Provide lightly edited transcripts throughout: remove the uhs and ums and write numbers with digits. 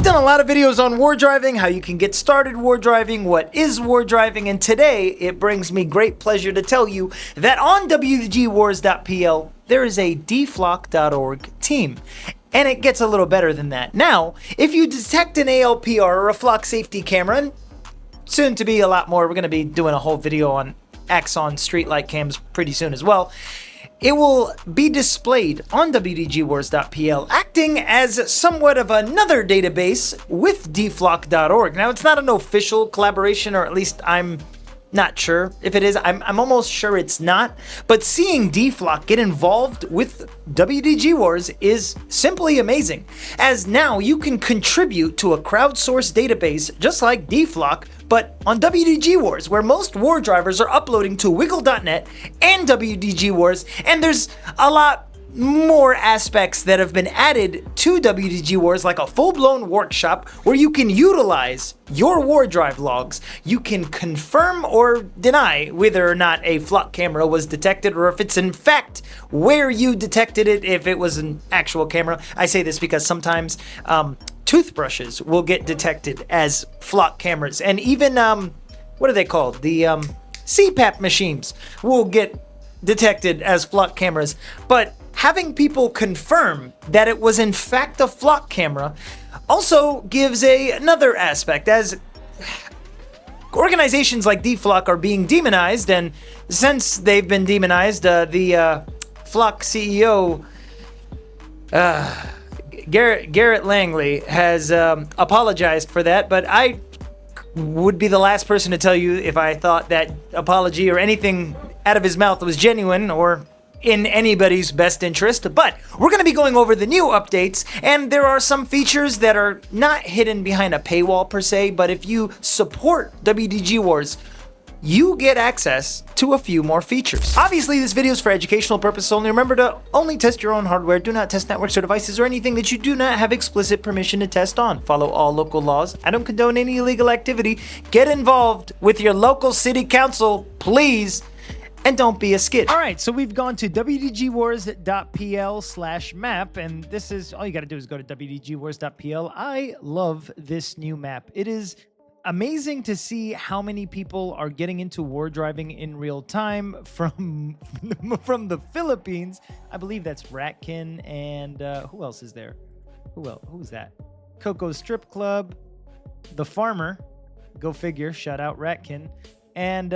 done a lot of videos on war driving, how you can get started war driving, what is war driving, and today it brings me great pleasure to tell you that on WDGWars.pl there is a Deflock.org team. And it gets a little better than that. Now, if you detect an ALPR or a flock safety camera, and soon to be a lot more, we're going to be doing a whole video on Axon streetlight cams pretty soon as well. It will be displayed on WDGWars.pl, acting as somewhat of another database with Deflock.org. Now, it's not an official collaboration, or at least I'm not sure if it is. I'm almost sure it's not. But seeing Deflock get involved with WDG Wars is simply amazing, as now you can contribute to a crowdsourced database just like Deflock, but on WDG Wars, where most war drivers are uploading to wiggle.net and WDG Wars, and there's a lot more aspects that have been added to WDG Wars, like a full-blown workshop where you can utilize your war drive logs. You can confirm or deny whether or not a flock camera was detected, or if it's in fact where you detected it, if it was an actual camera. I say this because sometimes toothbrushes will get detected as flock cameras, and even what are they called? The CPAP machines will get detected as flock cameras. But having people confirm that it was in fact a flock camera also gives another aspect, as organizations like Deflock are being demonized, and since they've been demonized, the Flock CEO Garrett Langley has apologized for that, but I would be the last person to tell you if I thought that apology or anything out of his mouth was genuine or in anybody's best interest. But we're going to be going over the new updates, and there are some features that are not hidden behind a paywall per se, but if you support WDG Wars, you get access to a few more features. Obviously, this video is for educational purposes only. Remember to only test your own hardware. Do not test networks or devices or anything that you do not have explicit permission to test on. Follow all local laws. I don't condone any illegal activity. Get involved with your local city council, please. And don't be a skid. All right, so we've gone to WDGWars.pl/map, and this is all you got to do is go to WDGWars.pl. I love this new map. It is amazing to see how many people are getting into war driving in real time from the Philippines. I believe that's Ratkin, and who else is there? Who's that? Coco Strip Club, The Farmer, go figure, shout out Ratkin, and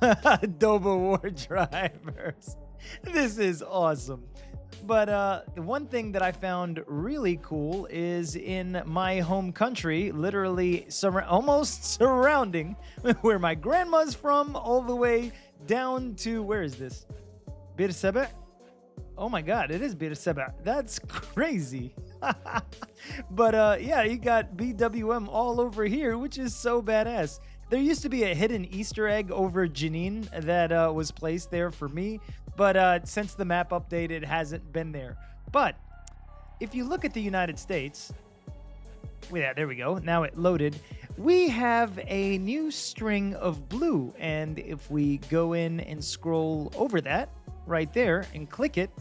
Adobo Wardrivers. This is awesome. But the one thing that I found really cool is in my home country, literally almost surrounding where my grandma's from, all the way down to, where is this? Bir Sebe? Oh my God, it is Bir Sebe. That's crazy. But yeah, you got BWM all over here, which is so badass. There used to be a hidden Easter egg over Janine that was placed there for me, but since the map update, it hasn't been there. But if you look at the United States, yeah, there we go. Now it loaded. We have a new string of blue, and if we go in and scroll over that right there and click it,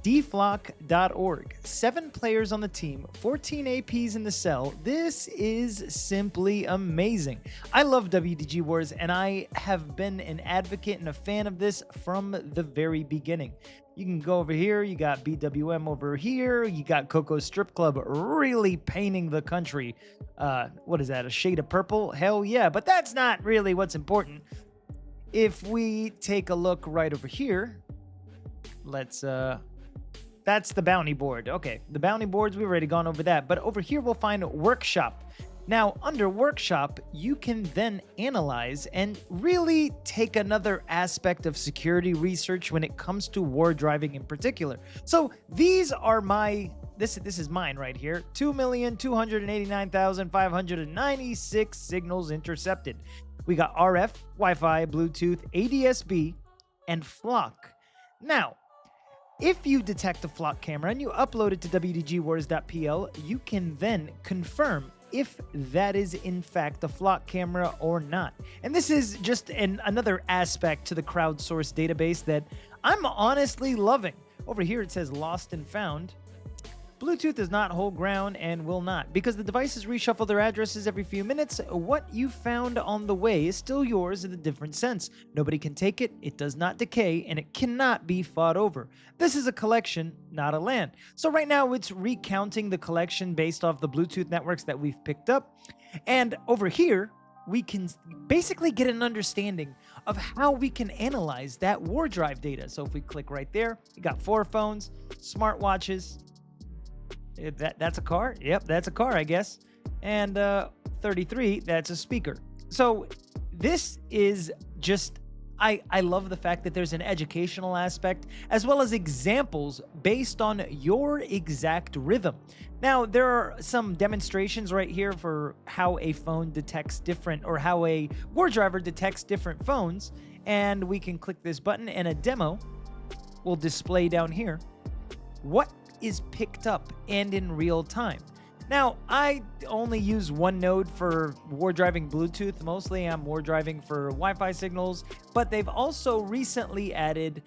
Deflock.org. 7 players on the team, 14 APs in the cell. This is simply amazing. I love WDG Wars, and I have been an advocate and a fan of this from the very beginning. You can go over here, you got BWM over here, you got Coco Strip Club really painting the country. What is that, a shade of purple? Hell yeah, but that's not really what's important. If we take a look right over here, let's that's the bounty board. Okay, the bounty boards, we've already gone over that. But over here, we'll find Workshop. Now, under Workshop, you can then analyze and really take another aspect of security research when it comes to war driving in particular. So these are this is mine right here. 2,289,596 signals intercepted. We got RF, Wi-Fi, Bluetooth, ADS-B, and Flock. Now, if you detect a flock camera and you upload it to WDGWars.pl, you can then confirm if that is in fact a flock camera or not. And this is just another aspect to the crowdsourced database that I'm honestly loving. Over here it says lost and found. Bluetooth does not hold ground and will not. Because the devices reshuffle their addresses every few minutes, what you found on the way is still yours in a different sense. Nobody can take it, it does not decay, and it cannot be fought over. This is a collection, not a LAN. So right now it's recounting the collection based off the Bluetooth networks that we've picked up. And over here, we can basically get an understanding of how we can analyze that war drive data. So if we click right there, you got 4 phones, smartwatches. That's a car? Yep, that's a car, I guess. And 33, that's a speaker. So this is just, I love the fact that there's an educational aspect as well as examples based on your exact rhythm. Now, there are some demonstrations right here for how a phone detects different, or how a war driver detects different phones. And we can click this button and a demo will display down here what is picked up and in real time. Now, I only use one node for war driving Bluetooth. Mostly I'm war driving for Wi-Fi signals, but they've also recently added,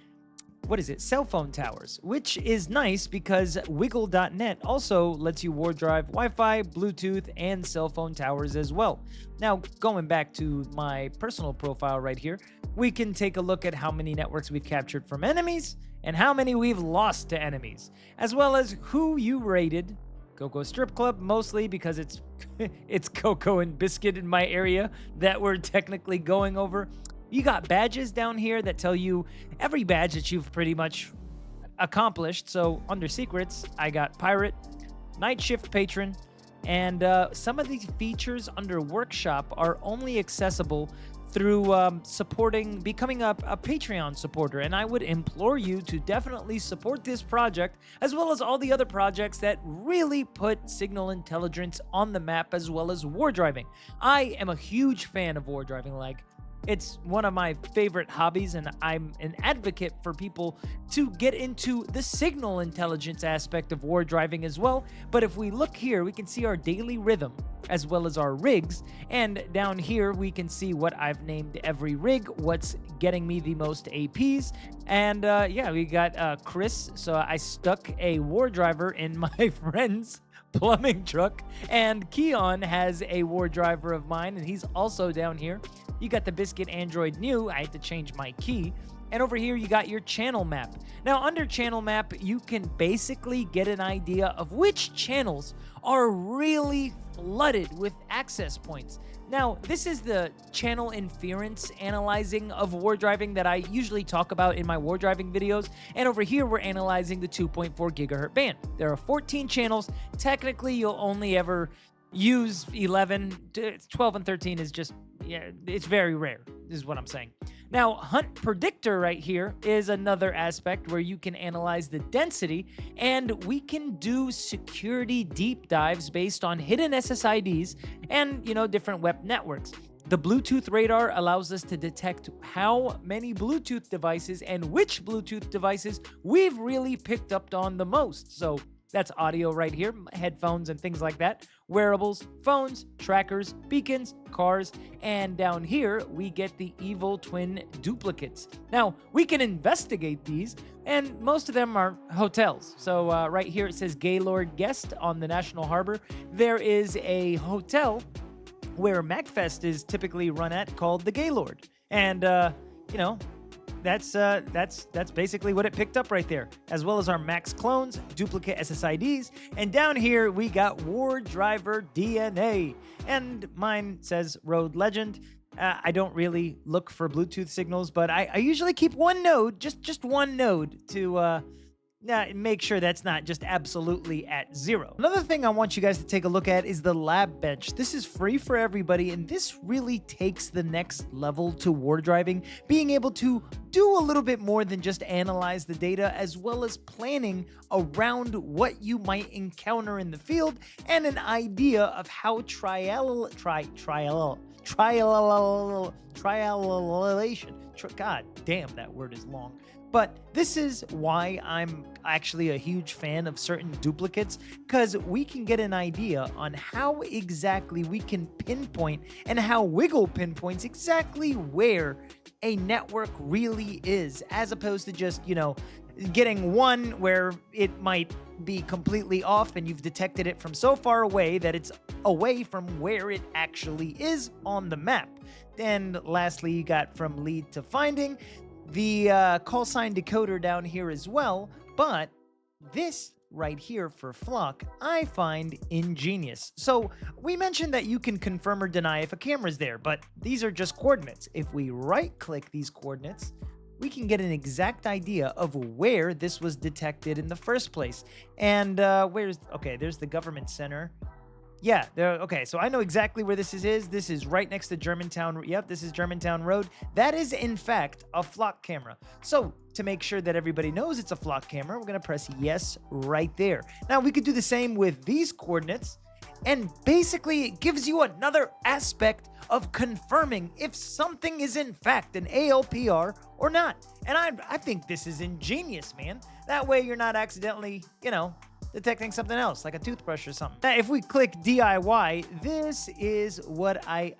cell phone towers, which is nice because wiggle.net also lets you war drive Wi-Fi, Bluetooth, and cell phone towers as well. Now, going back to my personal profile right here, we can take a look at how many networks we've captured from enemies and how many we've lost to enemies, as well as who you raided. Coco Strip Club, mostly because it's Coco and Biscuit in my area that we're technically going over. You got badges down here that tell you every badge that you've pretty much accomplished. So under secrets, I got Pirate, Night Shift Patron, and some of these features under Workshop are only accessible through becoming a Patreon supporter. And I would implore you to definitely support this project, as well as all the other projects that really put signal intelligence on the map, as well as war driving. I am a huge fan of war driving. It's one of my favorite hobbies, and I'm an advocate for people to get into the signal intelligence aspect of war driving as well. But if we look here, we can see our daily rhythm as well as our rigs. And down here, we can see what I've named every rig, what's getting me the most APs. And yeah, we got Chris. So I stuck a war driver in my friend's plumbing truck, and Keon has a war driver of mine, and he's also down here. You got the Biscuit Android New. I had to change my key. And over here, you got your channel map. Now, under channel map, you can basically get an idea of which channels are really flooded with access points. Now, this is the channel inference analyzing of war driving that I usually talk about in my war driving videos. And over here, we're analyzing the 2.4 gigahertz band. There are 14 channels. Technically, you'll only ever use 11. 12 and 13 is just, yeah, it's very rare, is what I'm saying. Now, Hunt Predictor right here is another aspect where you can analyze the density, and we can do security deep dives based on hidden SSIDs and, different web networks. The Bluetooth radar allows us to detect how many Bluetooth devices and which Bluetooth devices we've really picked up on the most. So that's audio right here, headphones and things like that, wearables, phones, trackers, beacons, cars, and down here we get the evil twin duplicates. Now, we can investigate these, and most of them are hotels. So right here it says Gaylord Guest on the National Harbor. There is a hotel where MacFest is typically run at called the Gaylord. And, that's basically what it picked up right there, as well as our Max clones, duplicate SSIDs, and down here we got War Driver DNA, and mine says Road Legend. I don't really look for Bluetooth signals, but I usually keep one node, just one node to make sure that's not just absolutely at 0. Another thing I want you guys to take a look at is the lab bench. This is free for everybody, and this really takes the next level to war driving, being able to do a little bit more than just analyze the data, as well as planning around what you might encounter in the field and an idea of how God damn, that word is long. But this is why I'm actually a huge fan of certain duplicates, because we can get an idea on how exactly we can pinpoint and how Wiggle pinpoints exactly where a network really is, as opposed to just, getting one where it might be completely off and you've detected it from so far away that it's away from where it actually is on the map. And lastly, you got from lead to finding, the call sign decoder down here as well, but this right here for Flock, I find ingenious. So we mentioned that you can confirm or deny if a camera's there, but these are just coordinates. If we right-click these coordinates, we can get an exact idea of where this was detected in the first place. And okay, there's the government center. Yeah, okay, so I know exactly where this is. This is right next to Germantown. Yep, this is Germantown Road. That is, in fact, a Flock camera. So to make sure that everybody knows it's a Flock camera, we're going to press yes right there. Now, we could do the same with these coordinates. And basically, it gives you another aspect of confirming if something is in fact an ALPR or not. And I think this is ingenious, man. That way you're not accidentally, detecting something else, like a toothbrush or something. Now, if we click DIY, this is what I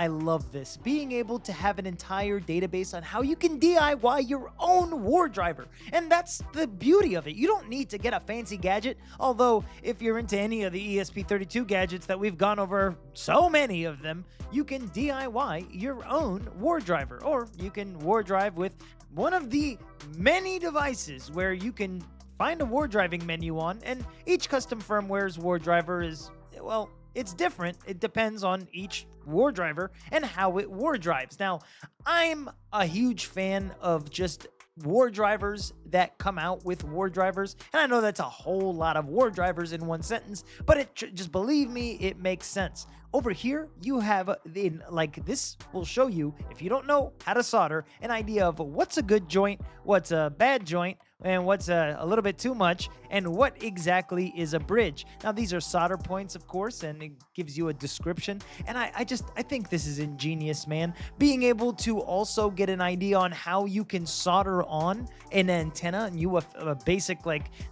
love this. Being able to have an entire database on how you can DIY your own war driver. And that's the beauty of it. You don't need to get a fancy gadget, although if you're into any of the ESP32 gadgets that we've gone over, so many of them, you can DIY your own war driver, or you can war drive with one of the many devices where you can find a war driving menu on, and each custom firmware's war driver is, well, it's different. It depends on each war driver and how it war drives. Now, I'm a huge fan of just war drivers that come out with war drivers, and I know that's a whole lot of war drivers in one sentence, but just believe me, it makes sense. Over here, you have, this will show you, if you don't know how to solder, an idea of what's a good joint, what's a bad joint, and what's a little bit too much, and what exactly is a bridge. Now, these are solder points, of course, and it gives you a description, and I think this is ingenious, man. Being able to also get an idea on how you can solder on an antenna, and you have a basic,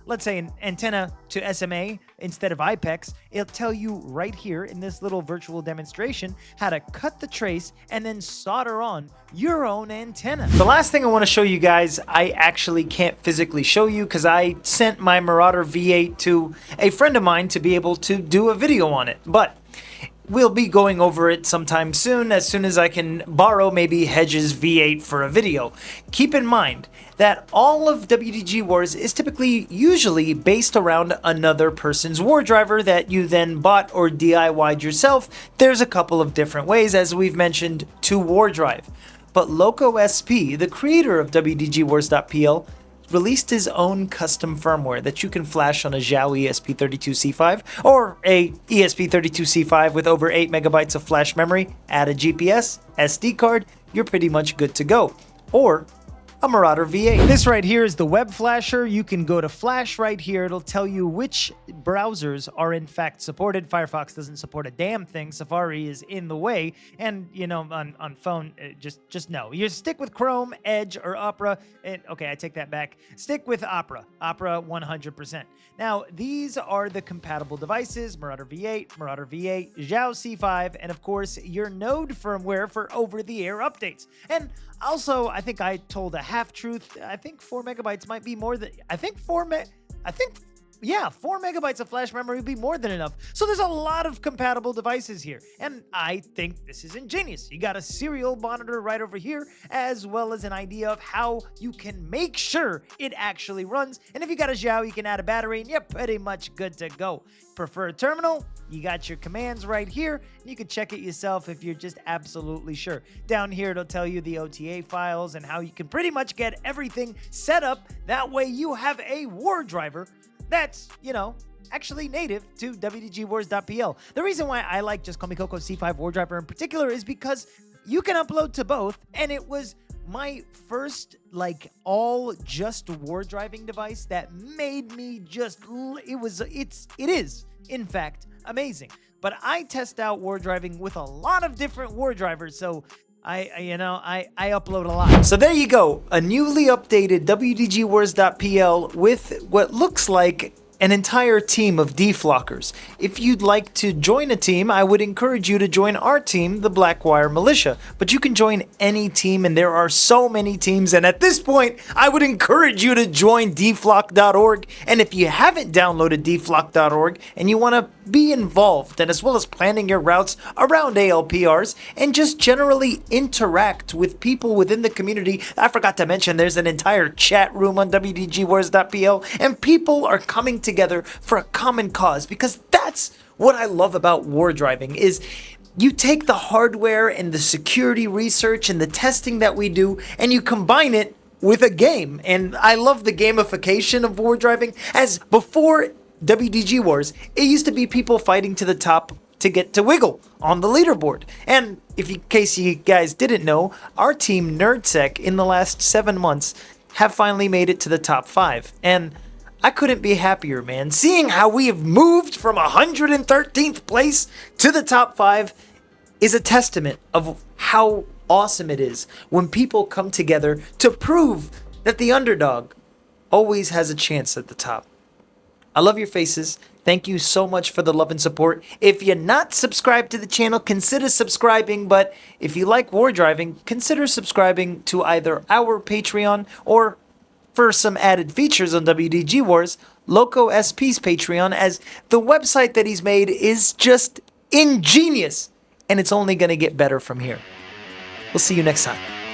let's say an antenna to SMA instead of IPEX, it'll tell you right here in this little virtual demonstration how to cut the trace and then solder on your own antenna. The last thing I want to show you guys, I actually can't physically show you because I sent my Marauder V8 to a friend of mine to be able to do a video on it, but we'll be going over it sometime soon as I can borrow maybe Hedge's V8 for a video. Keep in mind that all of WDG Wars is usually based around another person's war driver that you then bought or DIY'd yourself. There's a couple of different ways, as we've mentioned, to war drive. But LocoSP, the creator of WDGWars.pl, released his own custom firmware that you can flash on a Xiao ESP32C5 or a ESP32C5 with over 8 megabytes of flash memory, add a GPS, SD card, you're pretty much good to go. Or a Marauder V8. This right here is the web flasher. You can go to flash right here. It'll tell you which browsers are in fact supported. Firefox doesn't support a damn thing. Safari is in the way. And, on phone, just no. You stick with Chrome, Edge, or Opera. Okay, I take that back. Stick with Opera. Opera 100%. Now, these are the compatible devices: Marauder V8, Xiao C5, and of course, your Node firmware for over-the-air updates. And also, I think I told a half-truth. I think 4 megabytes might be more than... 4 megabytes of flash memory would be more than enough. So there's a lot of compatible devices here, and I think this is ingenious. You got a serial monitor right over here, as well as an idea of how you can make sure it actually runs. And if you got a Xiao, you can add a battery, and you're pretty much good to go. Prefer a terminal? You got your commands right here, and you can check it yourself if you're just absolutely sure. Down here, it'll tell you the OTA files and how you can pretty much get everything set up. That way you have a war driver that's, actually native to WDGWars.pl. The reason why I like just Call Me Coco C5 war driver in particular is because you can upload to both, and it was my first, all just war driving device that made me it is, in fact, amazing. But I test out war driving with a lot of different war drivers, so I upload a lot. So there you go, a newly updated WDGWars.pl with what looks like an entire team of deflockers. If you'd like to join a team, I would encourage you to join our team, the Blackwire Militia. But you can join any team, and there are so many teams. And at this point, I would encourage you to join deflock.org. And if you haven't downloaded deflock.org and you want to be involved, and as well as planning your routes around ALPRs and just generally interact with people within the community, I forgot to mention there's an entire chat room on WDGWars.pl, and people are coming together for a common cause, because that's what I love about war driving is you take the hardware and the security research and the testing that we do and you combine it with a game. And I love the gamification of war driving, as before WDG Wars, it used to be people fighting to the top to get to wiggle on the leaderboard. And in case you guys didn't know, our team NerdSec in the last 7 months have finally made it to the top 5. And I couldn't be happier, man. Seeing how we have moved from 113th place to the top 5 is a testament of how awesome it is when people come together to prove that the underdog always has a chance at the top. I love your faces. Thank you so much for the love and support. If you're not subscribed to the channel, consider subscribing. But if you like war driving, consider subscribing to either our Patreon or, for some added features on WDG Wars, Loco SP's Patreon, as the website that he's made is just ingenious, and it's only going to get better from here. We'll see you next time.